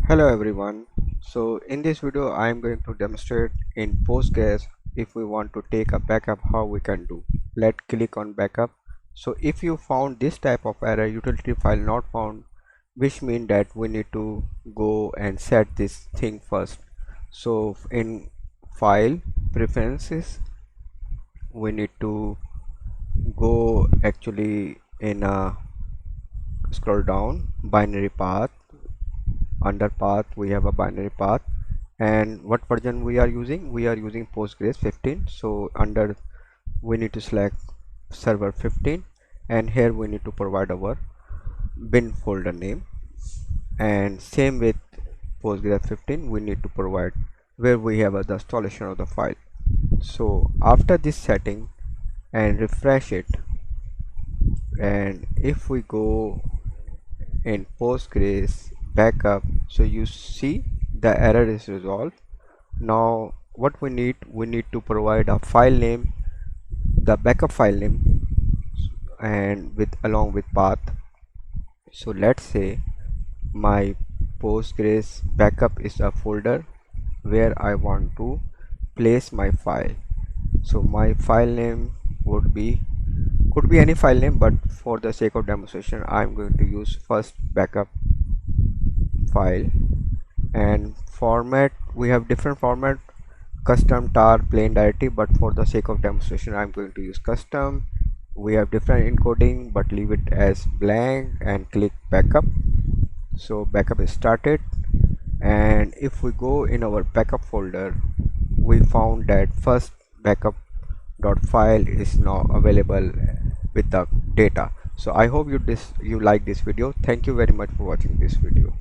Hello everyone. So in this video I am going to demonstrate in Postgres if we want to take a backup how we can do. Let's click on backup. So if you found this type of error utility file not found, which means that we need to go and set this thing first. So in file preferences we need to go actually in a scroll down binary path. Under path we have a binary path, and what version we are using Postgres 15. So under we need to select server 15, and here we need to provide our bin folder name, and same with Postgres 15 we need to provide where we have the installation of the file. So after this setting and refresh it, and if we go in Postgres backup, so you see the error is resolved. Now what we need to provide a file name, the backup file name, and with along with path. So let's say my Postgres backup is a folder where I want to place my file. So my file name would be, could be any file name, but for the sake of demonstration I'm going to use first backup file. And format, we have different format: custom, tar, plain, directive, but for the sake of demonstration I'm going to use custom. We have different encoding, but leave it as blank and click backup. So backup is started, and if we go in our backup folder, we found that first backup dot file is now available with the data. So I hope you like this video. Thank you very much for watching this video.